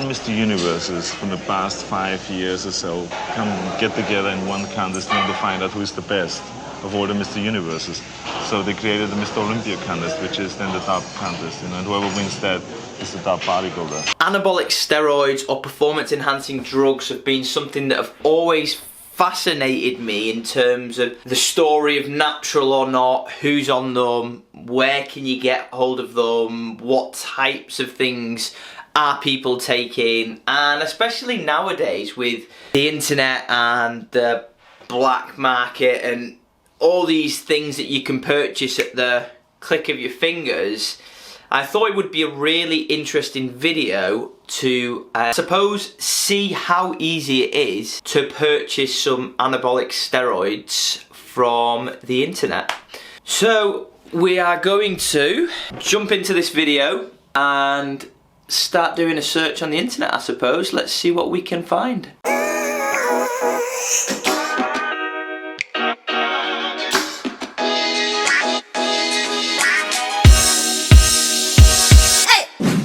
Mr. Universes from the past 5 years or so come get together in one contest to find out who is the best of all the Mr. Universes. So they created the Mr. Olympia contest, which is then the top contest, and whoever wins that is the top bodybuilder. Anabolic steroids or performance-enhancing drugs have been something that have always fascinated me in terms of the story of natural or not, who's on them, where can you get hold of them, what types of things are people taking, and especially nowadays with the internet and the black market and all these things that you can purchase at the click of your fingers, I thought it would be a really interesting video to, suppose, see how easy it is to purchase some anabolic steroids from the internet. So we are going to jump into this video and start doing a search on the internet, I suppose. Let's see what we can find.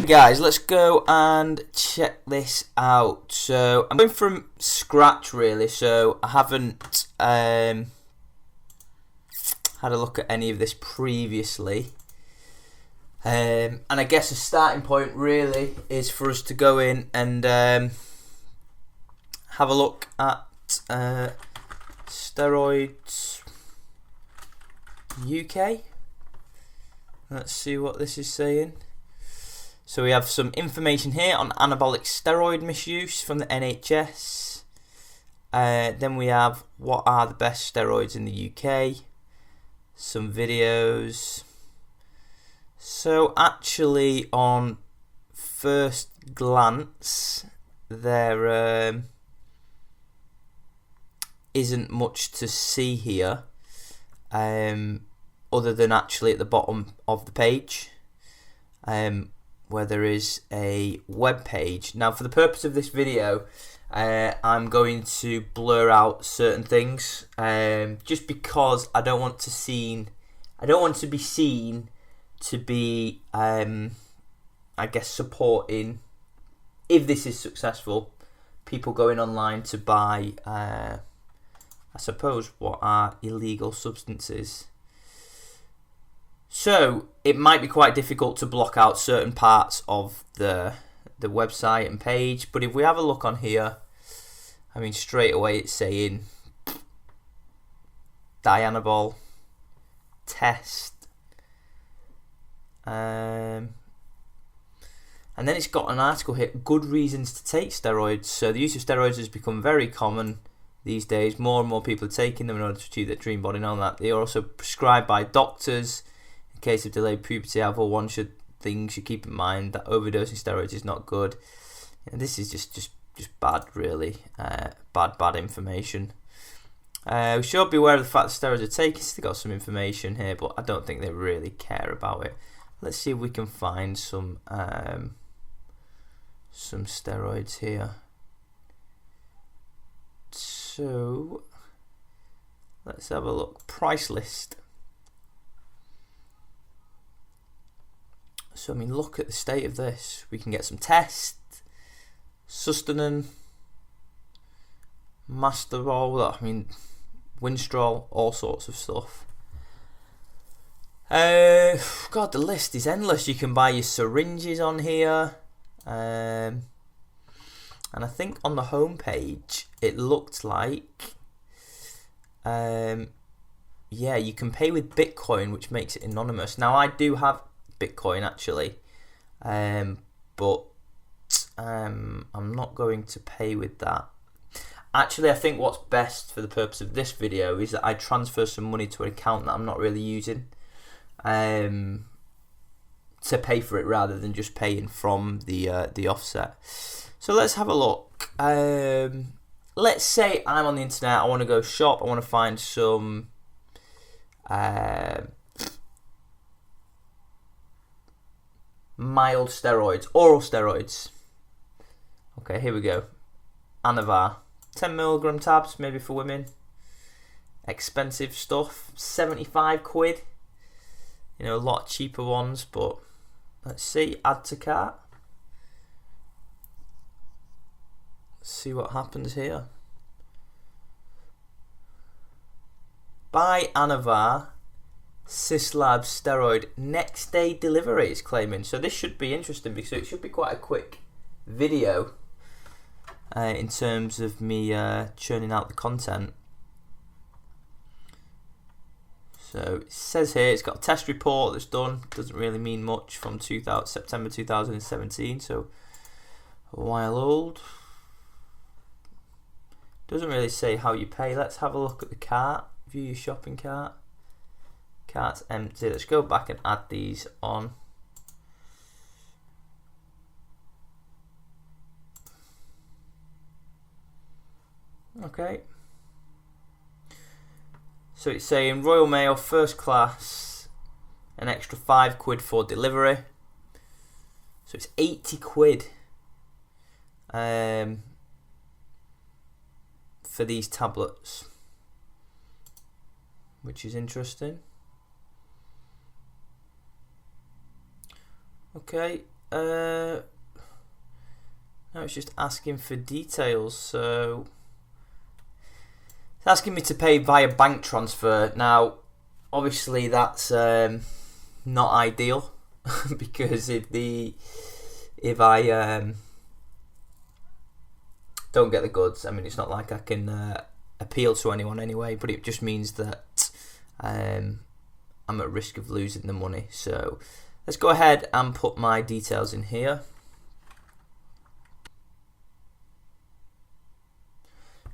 Guys, let's go and check this out. So I'm going from scratch really, so I haven't had a look at any of this previously, and I guess a starting point really is for us to go in and have a look at Steroids UK. Let's see what this is saying. So we have some information here on anabolic steroid misuse from the NHS. Then we have what are the best steroids in the UK. Some videos. So actually on first glance there isn't much to see here, other than actually at the bottom of the page, where there is a web page. Now for the purpose of this video, I'm going to blur out certain things, just because I don't want to be seen to be I guess supporting, if this is successful, people going online to buy I suppose what are illegal substances. So it might be quite difficult to block out certain parts of the website and page, but if we have a look on here, I mean straight away it's saying Dianabol test, and then it's got an article here, good reasons to take steroids. So the use of steroids has become very common these days. More and more people are taking them in order to achieve their dream body and all that. They are also prescribed by doctors in case of delayed puberty. However, one thing should keep in mind that overdosing steroids is not good. And this is just bad, really. Bad information. We should be aware of the fact that steroids are taken. They've got some information here, but I don't think they really care about it. Let's see if we can find some steroids here. So let's have a look. Price list. So I mean, look at the state of this. We can get some tests, Sustanon, Masterol, I mean Winstrol, all sorts of stuff. God, the list is endless. You can buy your syringes on here, and I think on the home page it looked like yeah, you can pay with Bitcoin, which makes it anonymous. Now I do have Bitcoin actually, but I'm not going to pay with that. Actually, I think what's best for the purpose of this video is that I transfer some money to an account that I'm not really using, to pay for it rather than just paying from the offset. So let's have a look. Let's say I'm on the internet, I want to go shop, I want to find some mild steroids, oral steroids. Okay, here we go. Anavar, 10mg tabs, maybe for women. Expensive stuff, 75 quid. You know, a lot cheaper ones, but let's see, add to cart. see what happens here. By Anavar, Cislab steroid next day delivery is claiming. So this should be interesting because it should be quite a quick video in terms of me churning out the content. So it says here it's got a test report that's done. Doesn't really mean much, from September 2017, so a while old. Doesn't really say how you pay. Let's have a look at the cart. View your shopping cart. Cart's empty. Let's go back and add these on. Okay. So it's saying Royal Mail first class, an extra £5 for delivery. So it's 80 quid for these tablets, which is interesting. Okay, now it's just asking for details. So it's asking me to pay via bank transfer. Now, obviously that's not ideal because if I don't get the goods, I mean, it's not like I can appeal to anyone anyway, but it just means that I'm at risk of losing the money. So let's go ahead and put my details in here.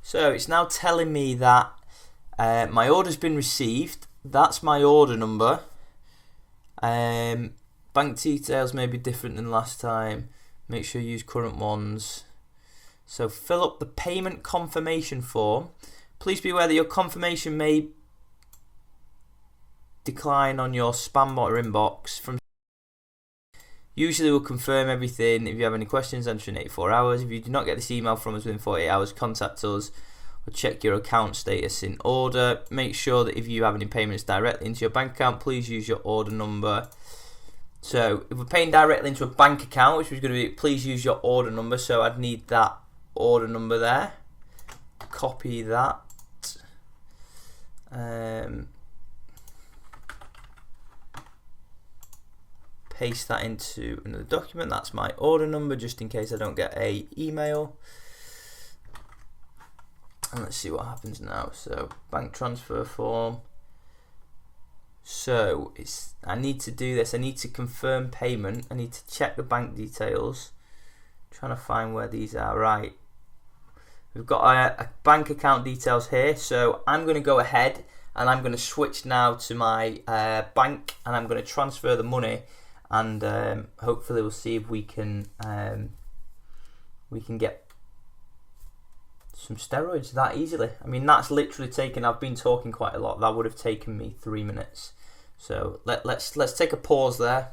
So it's now telling me that my order's been received. That's my order number. Bank details may be different than last time. Make sure you use current ones. So fill up the payment confirmation form. Please be aware that your confirmation may decline on your spam or inbox. Usually we'll confirm everything. If you have any questions, answer in 84 hours. If you do not get this email from us within 48 hours, contact us or check your account status in order. Make sure that if you have any payments directly into your bank account, please use your order number. So if we're paying directly into a bank account, which was going to be, please use your order number. So I'd need that order number there. Copy that. Paste that into another document. That's my order number, just in case I don't get a email. And let's see what happens now. So bank transfer form. So I need to do this. I need to confirm payment. I need to check the bank details. I'm trying to find where these are. Right. We've got a bank account details here. So I'm going to go ahead and I'm going to switch now to my bank, and I'm going to transfer the money. And hopefully we'll see if we can get some steroids that easily. I mean, that's literally taken, I've been talking quite a lot, that would have taken me 3 minutes. So let's take a pause there.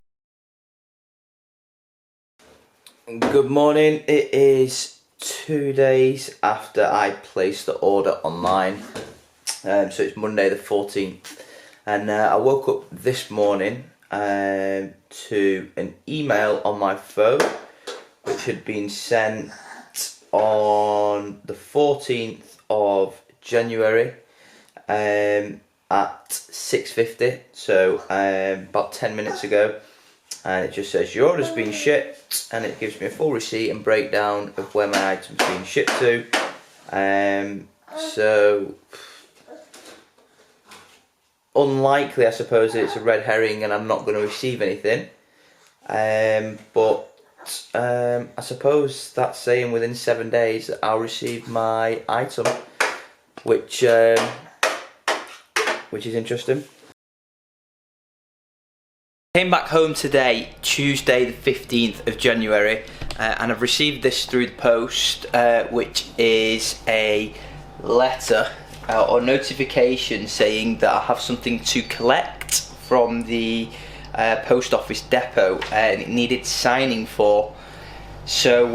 Good morning. It is 2 days after I placed the order online. So it's Monday the 14th. And I woke up this morning to an email on my phone which had been sent on the 14th of January at 6:50, so about 10 minutes ago, and it just says your order's been shipped, and it gives me a full receipt and breakdown of where my item's been shipped to. So unlikely, I suppose, it's a red herring and I'm not going to receive anything, but I suppose that's saying within 7 days that I'll receive my item, which is interesting. Came back home today, Tuesday the 15th of January, and I've received this through the post, which is a letter or notification saying that I have something to collect from the post office depot, and it needed signing for. So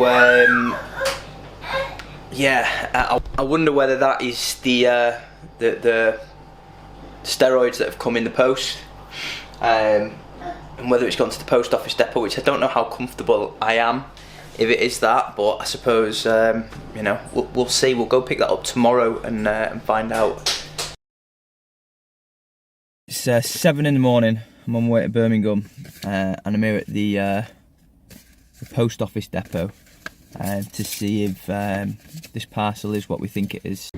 yeah, I wonder whether that is the steroids that have come in the post, and whether it's gone to the post office depot, which I don't know how comfortable I am if it is that, but I suppose you know, we'll see. We'll go pick that up tomorrow and find out. It's 7 in the morning. I'm on my way to Birmingham, and I'm here at the post office depot to see if this parcel is what we think it is.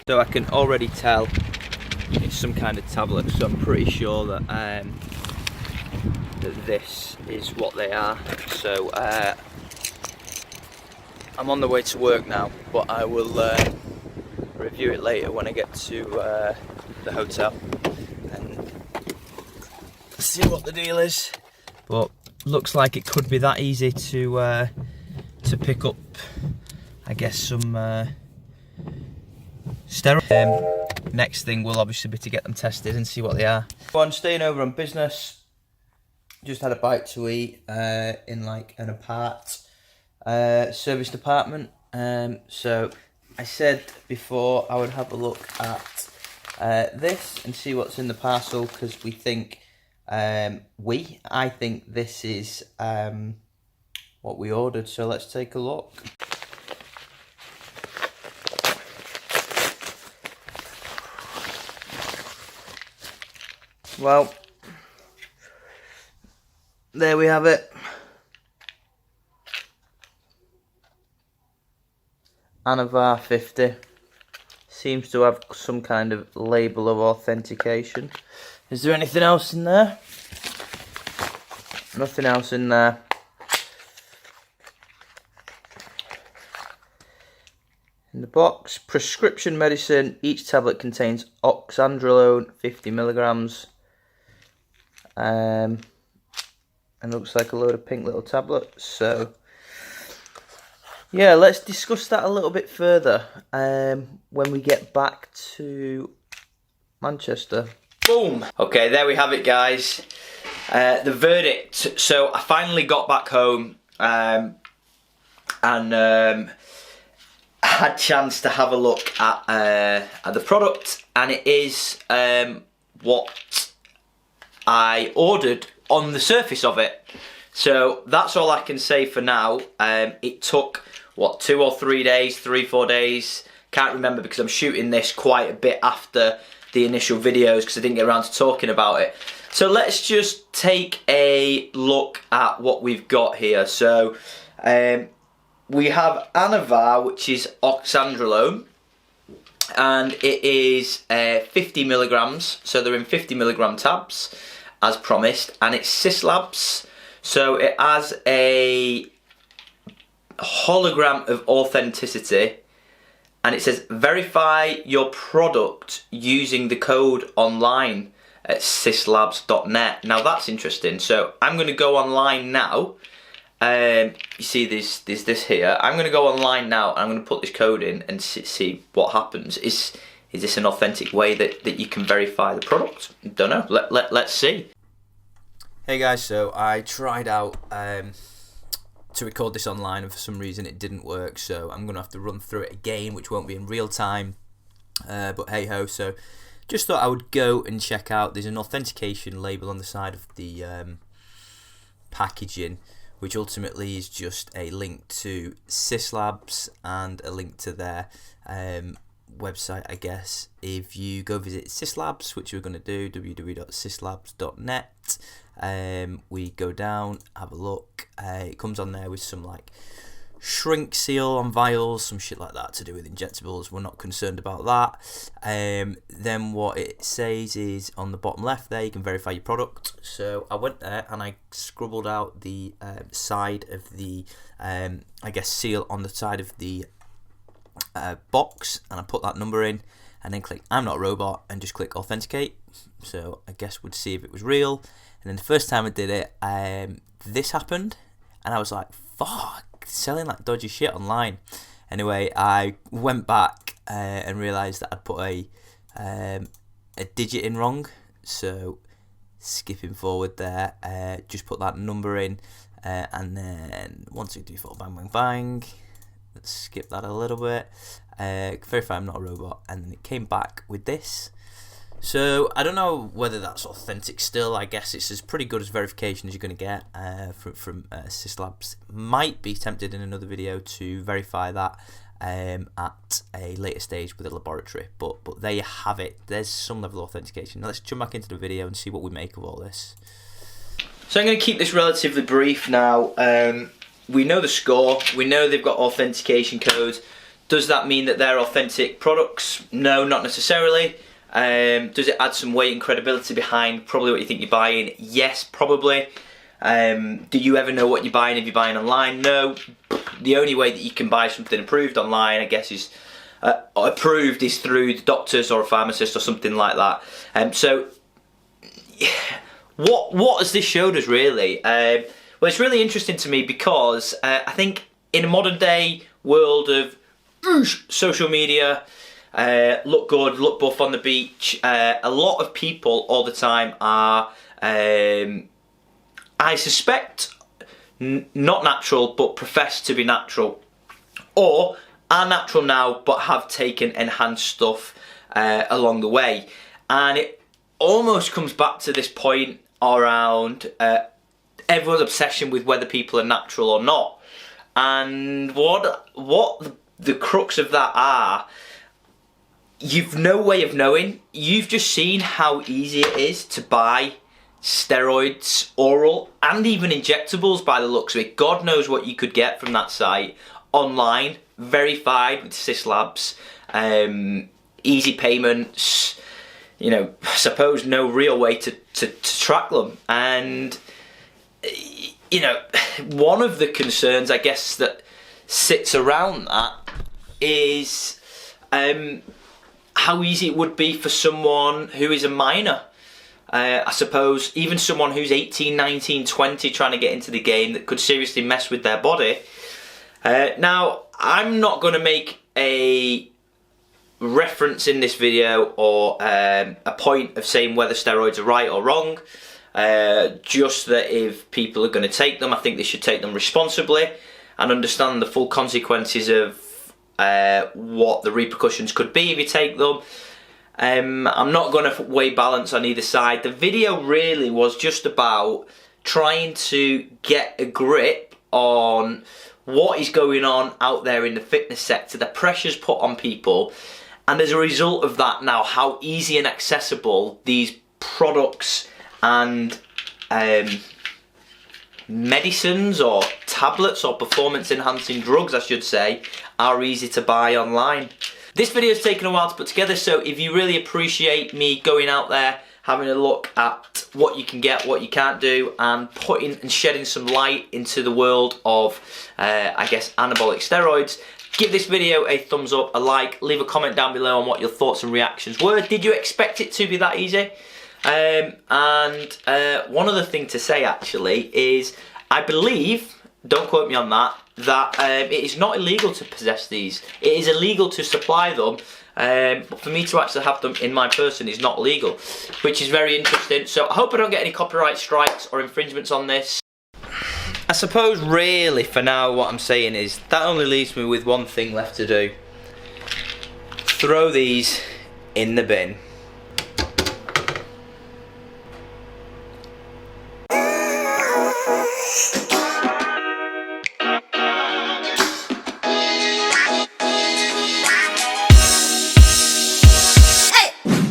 So I can already tell it's some kind of tablet, so I'm pretty sure that that this is what they are. So I'm on the way to work now, but I will review it later when I get to the hotel and see what the deal is. But looks like it could be that easy to pick up, I guess, some steroids. Next thing will obviously be to get them tested and see what they are. I'm staying over on business. Just had a bite to eat in like an apart service department. So I said before I would have a look at this and see what's in the parcel, because we think I think this is what we ordered. So let's take a look. Well, there we have it. Anavar 50 seems to have some kind of label of authentication. Is there anything else in there? Nothing else in there. In the box, prescription medicine. Each tablet contains oxandrolone, 50 milligrams. And looks like a load of pink little tablets. So yeah, let's discuss that a little bit further when we get back to Manchester. Boom! Okay, there we have it, guys. The verdict. So I finally got back home and had a chance to have a look at the product, and it is what I ordered on the surface of it. So that's all I can say for now. It took, what, 2 or 3 days, 3-4 days, can't remember, because I'm shooting this quite a bit after the initial videos because I didn't get around to talking about it. So let's just take a look at what we've got here. So we have Anavar, which is oxandrolone, and it is 50 milligrams, so they're in 50 milligram tabs as promised, and it's Syslabs, so it has a hologram of authenticity, and it says verify your product using the code online at syslabs.net. Now that's interesting. So I'm going to go online now. You see there's this here. I'm going to go online now and I'm going to put this code in and see what happens. Is this an authentic way that you can verify the product? Don't know. Let's see. Hey guys, so I tried out to record this online, and for some reason it didn't work, so I'm going to have to run through it again, which won't be in real time, but hey ho. So just thought I would go and check out, there's an authentication label on the side of the packaging, which ultimately is just a link to Syslabs and a link to their website, I guess. If you go visit Syslabs, which we're going to do, www.syslabs.net, we go down, have a look. It comes on there with some like shrink seal on vials, some shit like that to do with injectables. We're not concerned about that. Then what it says is on the bottom left there, you can verify your product. So I went there and I scribbled out the side of the I guess seal on the side of the box, and I put that number in and then click I'm not a robot and just click authenticate. So I guess we'd see if it was real. And then the first time I did it, this happened and I was like, fuck, selling like dodgy shit online. Anyway, I went back and realised that I'd put a digit in wrong. So skipping forward there, just put that number in, and then 1, 2, 3, 4, bang, bang, bang. Let's skip that a little bit. Verify I'm not a robot, and then it came back with this. So I don't know whether that's authentic still. I guess it's as pretty good as verification as you're going to get from Syslabs. Might be tempted in another video to verify that at a later stage with a laboratory, but there you have it. There's some level of authentication. Now let's jump back into the video and see what we make of all this. So I'm going to keep this relatively brief now. We know the score. We know they've got authentication codes. Does that mean that they're authentic products? No, not necessarily. Does it add some weight and credibility behind probably what you think you're buying? Yes, probably. Do you ever know what you're buying if you're buying online? No. The only way that you can buy something approved online, I guess, is approved is through the doctors or a pharmacist or something like that. So, what has this showed us really? Well, it's really interesting to me because I think in a modern day world of social media, look good, look buff on the beach, a lot of people all the time are, I suspect, not natural but profess to be natural, or are natural now but have taken enhanced stuff along the way. And it almost comes back to this point around everyone's obsession with whether people are natural or not. And what the crux of that are, you've no way of knowing. You've just seen how easy it is to buy steroids, oral and even injectables by the looks of it. God knows what you could get from that site online, verified with Syslabs, easy payments, you know, I suppose no real way to track them. And you know, one of the concerns I guess that sits around that is how easy it would be for someone who is a minor. I suppose even someone who's 18, 19, 20 trying to get into the game, that could seriously mess with their body. Now, I'm not going to make a reference in this video or a point of saying whether steroids are right or wrong. Just that if people are going to take them, I think they should take them responsibly and understand the full consequences of what the repercussions could be if you take them. I'm not going to weigh balance on either side. The video really was just about trying to get a grip on what is going on out there in the fitness sector, the pressures put on people, and as a result of that now, how easy and accessible these products and medicines or tablets or performance enhancing drugs, I should say, are easy to buy online. This video has taken a while to put together, so if you really appreciate me going out there, having a look at what you can get, what you can't do, and putting and shedding some light into the world of, I guess, anabolic steroids, give this video a thumbs up, a like, leave a comment down below on what your thoughts and reactions were. Did you expect it to be that easy? And one other thing to say actually is, I believe, don't quote me on that, that it is not illegal to possess these. It is illegal to supply them, but for me to actually have them in my person is not legal, which is very interesting. So I hope I don't get any copyright strikes or infringements on this. I suppose really for now what I'm saying is that only leaves me with one thing left to do. Throw these in the bin.